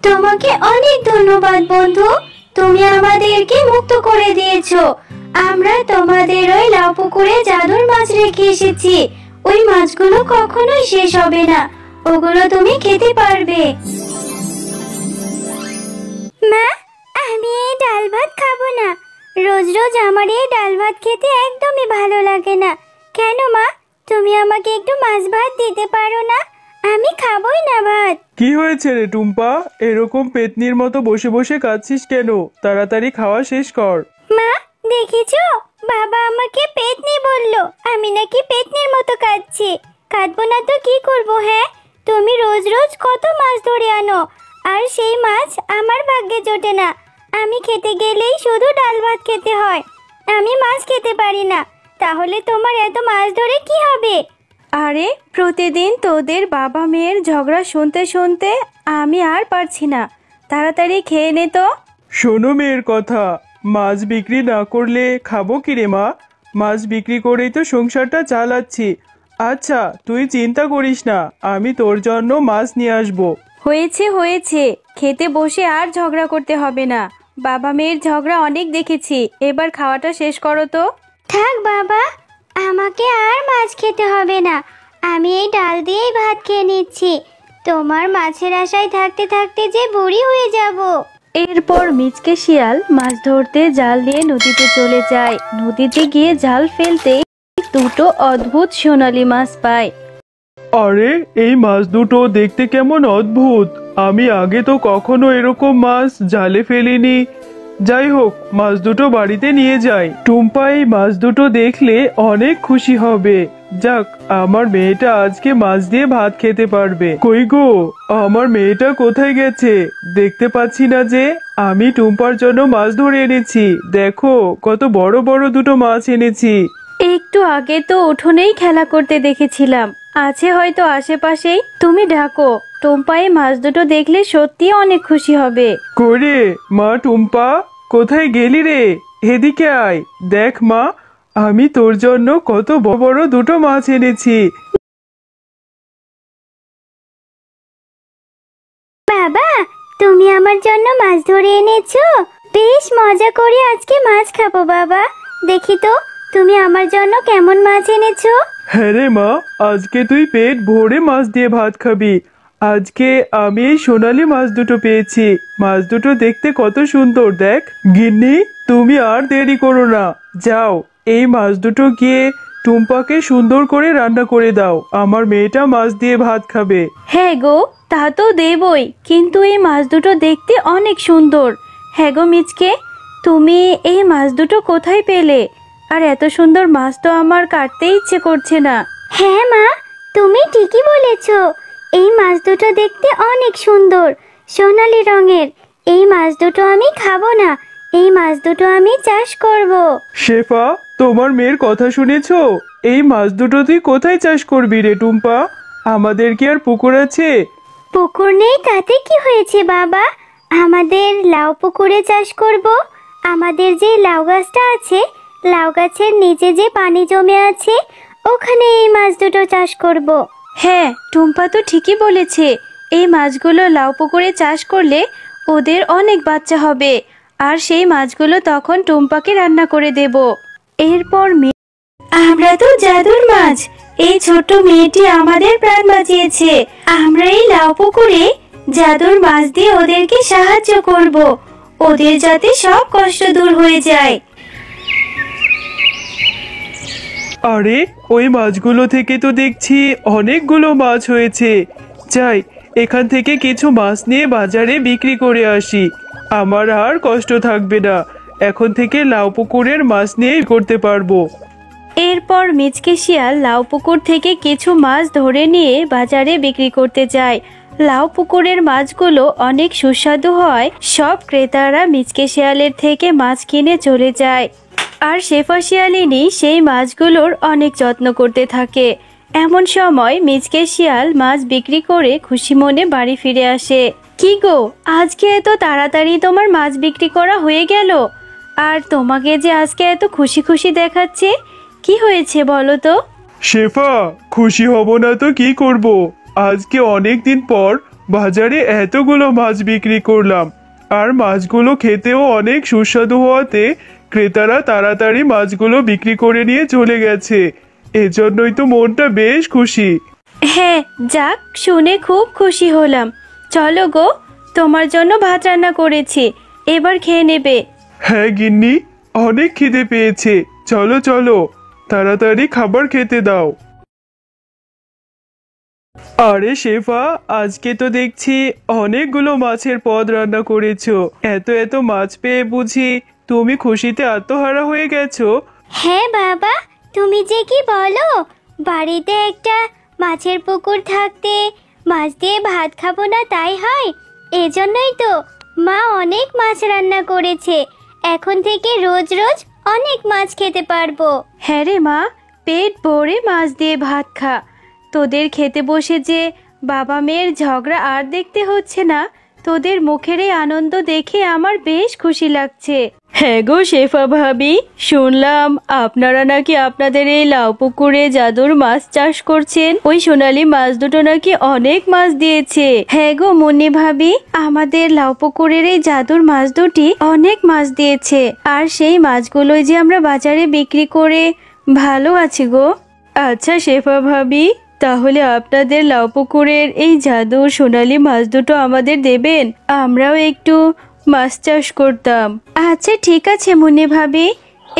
তোমাকে অনেক ধন্যবাদ বন্ধু, তুমি আমাদেরকে মুক্ত করে দিয়েছো। আমরা তোমাদের ওই লাউ পুকুরে জাদুর মাছ রেখে এসেছি। ওই মাছগুলো কখনোই শেষ হবে না, ওগুলো তুমি খেতে পারবে। মা, আমি এই ডাল ভাত খাবো না। রোজ রোজ আমার এই ডাল ভাত খেতে একদমই ভালো লাগে না। কেন মা, তুমি আমাকে একটু মাছ ভাত দিতে পারো না? আমি খাবোই না ভাত। কি হয়েছে রে টুম্পা, এরকম পেতনির মতো বসে বসে কাঁদছিস কেন? তাড়াতাড়ি খাওয়া শেষ কর। মা, দেখেছো, বাবা আমাকে পেতনি বললো। আমি নাকি পেতনির মতো কাঁদছি। কাঁদবো না তো কি করবো? হ্যাঁ, তুমি রোজ রোজ কত মাছ ধরে আনো, আর সেই মাছ আমার ভাগ্যে জোটে না। আমি খেতে গেলেই শুধু ডাল ভাত খেতে হয়, আমি মাছ খেতে পারি না। তাহলে তোমার এত মাছ ধরে কি হবে? আরে প্রতিদিন তোদের বাবা মেয়ের ঝগড়া শুনতে শুনতে আমি আর পারছি না, তাড়াতাড়ি খেয়ে নে তো। শোনো মেয়ের কথা, মাছ বিক্রি না করলে খাবো কি রে মা? মাছ বিক্রি করেই তো সংসারটা চালাচ্ছি। আচ্ছা তুই চিন্তা করিস না, আমি তোর জন্য মাছ নিয়ে আসবো। হয়েছে হয়েছে, খেতে বসে আর ঝগড়া করতে হবে না। বাবা মেয়ের ঝগড়া অনেক দেখেছি, এবার খাওয়াটা শেষ করো তো। থাক বাবা, আমাকে আর মাছ খেতে হবে না। আমি এই ডাল দিয়েই ভাত খেয়ে নিচ্ছি। তোমার মাছের আশায় থাকতে থাকতে যে বুড়ি হয়ে যাব। এরপর মিচকে শিয়াল মাছ ধরতে জাল নিয়ে নদীতে চলে যায়। নদীতে গিয়ে জাল ফেলতে দুটো অদ্ভুত সোনালী মাছ পায়। আরে এই মাছ দুটো দেখতে কেমন অদ্ভুত, আমি আগে তো কখনো এরকম মাছ জালে ফেলিনি। যাই হোক, মাছ দুটো বাড়িতে নিয়ে যাই। টুম্পা এই মাছ দুটো দেখলে অনেক খুশি হবে। যাক, আমার মেয়েটা আজকে মাছ দিয়ে ভাত খেতে পারবে। কই গো, আমার মেয়েটা কোথায় গেছে? দেখতে পাচ্ছি না যে। আমি টুম্পার জন্য মাছ ধরে এনেছি, দেখো কত বড় বড় দুটো মাছ এনেছি। একটু আগে তো উঠোনেই খেলা করতে দেখেছিলাম, আছে হয়তো আশেপাশেই। তুমি ডাকো, টুম্পা এই মাছ দুটো দেখলে সত্যি অনেক খুশি হবে। করে মা, টুম্পা কোথায় গেলি রে? এদিকে আয়, দেখ মা, আমি তোর জন্য কত বড় বড় দুটো মাছ এনেছি। বাবা, তুমি আমার জন্য মাছ ধরে এনেছো? বেশ মজা করে আজকে মাছ খাবো। বাবা, দেখি তো তুমি আমার জন্য কেমন মাছ এনেছো। হ্যাঁ রে মা, আজকে তুই পেট ভরে মাছ দিয়ে ভাত খাবি। আজকে আমি এই সোনালী মাছ দুটো পেয়েছি। মাছ দুটো দেখতে কত সুন্দর, দেখ। গিন্নি, তুমি আর দেরি করো না, যাও এই মাছ দুটো গিয়ে টুম্পাকে সুন্দর করে রান্না করে দাও। আমার মেয়েটা মাছ দিয়ে ভাত খাবে। হ্যাঁ গো, তা তো দেবই, কিন্তু এই মাছ দুটো দেখতে অনেক সুন্দর। হ্যাঁ গো মিচকে, তুমি এই মাছ দুটো কোথায় পেলে? আর এত সুন্দর মাছ তো আমার কাটতে ইচ্ছে করছে না। হ্যাঁ মা, তুমি ঠিকই বলেছো। এই মাছ দুটো দেখতে অনেক সুন্দর, সোনালী রঙের। এই মাছ দুটো আমি খাবো না, এই মাছ দুটো আমি চাষ করব। শেফা, তোমার মেয়ের কথা শুনেছো? এই মাছ দুটো তুই কোথায় চাষ করবি রে টুম্পা? আমাদের কি আর পুকুর আছে? পুকুর নেই তাতে কি হয়েছে বাবা, আমাদের লাউ পুকুরে চাষ করব। আমাদের যে লাউ গাছটা আছে, লাউ গাছের নিচে যে পানি জমে আছে, ওখানে এই মাছ দুটো চাষ করব। হ্যাঁ, টুম্পা তো ঠিকই বলেছে। এই মাছগুলো লাউ পুকুরে চাষ করলে ওদের অনেক বাচ্চা হবে, আর সেই মাছগুলো তখন টুম্পাকে রান্না করে দেব। এরপর আমরা তো জাদুর মাছ, এই ছোট্ট মেয়েটি আমাদের প্রাণ বাঁচিয়েছে। আমরা এই লাউ পুকুরে জাদুর মাছ দিয়ে ওদেরকে সাহায্য করব, ওদের যাতে সব কষ্ট দূর হয়ে যায়। আরে ওই মাছগুলো থেকে তো দেখছি অনেকগুলো মাছ হয়েছে। যাই, এখান থেকে কিছু মাছ নিয়ে বাজারে বিক্রি করে আসি। আমার আর কষ্ট থাকবে না, এখন থেকে লাউ পুকুরের মাছ নিয়ে করতে পারবো। এরপর মিচকে শিয়াল লাউ পুকুর থেকে কিছু মাছ ধরে নিয়ে বাজারে বিক্রি করতে যায়। লাউ পুকুরের মাছগুলো অনেক সুস্বাদু হয়। সব ক্রেতারা মিচকে শিয়ালের থেকে মাছ কিনে চলে যায়, আর শেফা শিয়ালিনী সেই মাছগুলোর অনেক যত্ন করতে থাকে। এমন সময় মিচকে শিয়াল মাছ বিক্রি করে খুশি মনে বাড়ি ফিরে আসে। কি গো, আজকে এত তাড়াতাড়ি তোমার মাছ বিক্রি করা হয়ে গেল? আর তোমাকে যে আজকে এত খুশি খুশি দেখাচ্ছে, কি হয়েছে বলো তো? শেফা, খুশি হব না তো কি করব? আজকে অনেক দিন পর বাজারে এতগুলো মাছ বিক্রি করলাম, আর মাছগুলো খেতেও অনেক সুস্বাদু হওয়াতে ক্রেতারা তাড়াতাড়ি মাছগুলো বিক্রি করে নিয়ে চলে গেছে। এজন্যই তো মনটা বেশ খুশি। হ্যাঁ, যাক, শুনে খুব খুশি হলাম। চলো গো, তোমার জন্য ভাত রান্না করেছি, এবার খেয়ে নেবে। হ্যাঁ গিন্নি, অনেক খিদে পেয়েছে, চলো চলো তাড়াতাড়ি খাবার খেতে দাও। আরে শেফা, আজকে তো দেখছি অনেকগুলো মাছের পদ রান্না করেছো। এত এত মাছ পেয়ে বুঝি তুমি খুশিতে আত্মহারা হয়ে গেছো? হ্যাঁ বাবা, তুমি যে কি বলো, বাড়িতে একটা মাছের পুকুর থাকতে মাছ দিয়ে ভাত খাবো না তাই হয়? এজন্যই তো মা অনেক মাছ রান্না করেছে, এখন থেকে রোজ রোজ অনেক মাছ খেতে পারবো। হ্যাঁ রে মা, পেট ভরে মাছ দিয়ে ভাত খা। তোদের খেতে বসে যে বাবা মেয়ের ঝগড়া আর দেখতে হচ্ছে না, তোদের মুখের এই আনন্দ দেখে আমার বেশ খুশি লাগছে। হ্যাঁ গো শেফা ভাবি, শুনলাম আপনারা নাকি আপনাদের এই লাউ পুকুরে জাদুর মাছ চাষ করছেন। ওই সোনালী মাছ দুটো নাকি অনেক মাছ দিয়েছে। হ্যাঁ গো মুন্নি ভাবি, আমাদের লাউ পুকুরের এই জাদুর মাছ দুটি অনেক মাছ দিয়েছে, আর সেই মাছগুলোই যে আমরা বাজারে বিক্রি করে ভালো আছি গো। আচ্ছা শেফা ভাবি, তাহলে আপনাদের লাউ পুকুরের এই জাদুর সোনালী মাছ দুটো আমাদের দেবেন, আমরাও একটু মাছ চাষ করতাম। আচ্ছা ঠিক আছে মুন্নি ভাবি,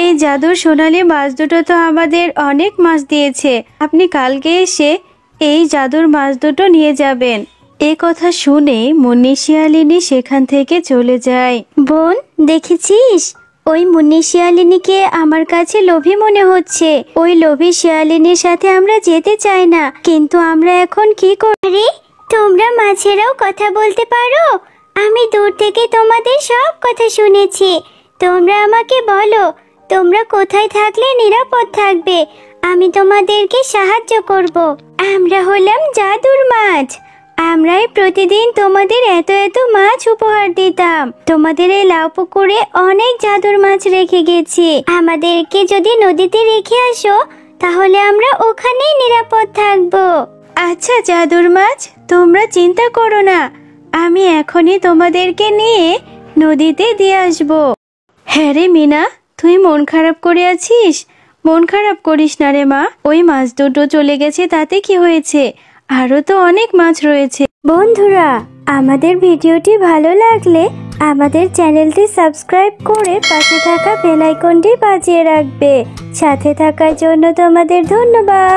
এই জাদুর সোনালী মাছ দুটো তো আমাদের অনেক মাছ দিয়েছে, আপনি কালকে এসে এই জাদুর মাছ দুটো নিয়ে যাবেন। এ কথা শুনে মুন্নি শিয়ালিনী সেখান থেকে চলে যায়। বোন, দেখেছিস ওই মুন্নি শিয়ালিনীকে আমার কাছে লোভী মনে হচ্ছে। ওই লোভী শিয়ালিনীর সাথে আমরা যেতে চাই না, কিন্তু আমরা এখন কি করি? তোমরা মাছেরাও কথা বলতে পারো? আমি দূর থেকে তোমাদের সব কথা শুনেছি। তোমরা আমাকে বলো, তোমরা কোথায় থাকলে নিরাপদ থাকবে, আমি তোমাদেরকে সাহায্য করব। আমরা হলাম জাদুর মাছ, আমরাই প্রতিদিন তোমাদের এত এত মাছ উপহার দিতাম। তোমাদের এই লাউ পুকুরে অনেক জাদুর মাছ রেখে গেছি, আমাদেরকে যদি নদীতে রেখে আসো তাহলে আমরা ওখানেই নিরাপদ থাকবো। আচ্ছা জাদুর মাছ, তোমরা চিন্তা করো না, আমি এখনই তোমাদেরকে নিয়ে নদীতে দিয়ে আসবো। হ্যাঁ রে মিনা, তুই মন খারাপ করে আছিস? মন খারাপ করিস না রে মা, ওই মাছ দুটো চলে গেছে তাতে কি হয়েছে, আরো তো অনেক মাছ রয়েছে। বন্ধুরা, আমাদের ভিডিওটি ভালো লাগলে আমাদের চ্যানেলটি সাবস্ক্রাইব করে পাশে থাকা বেল আইকনটি বাজিয়ে রাখবে। সাথে থাকার জন্য তোমাদের ধন্যবাদ।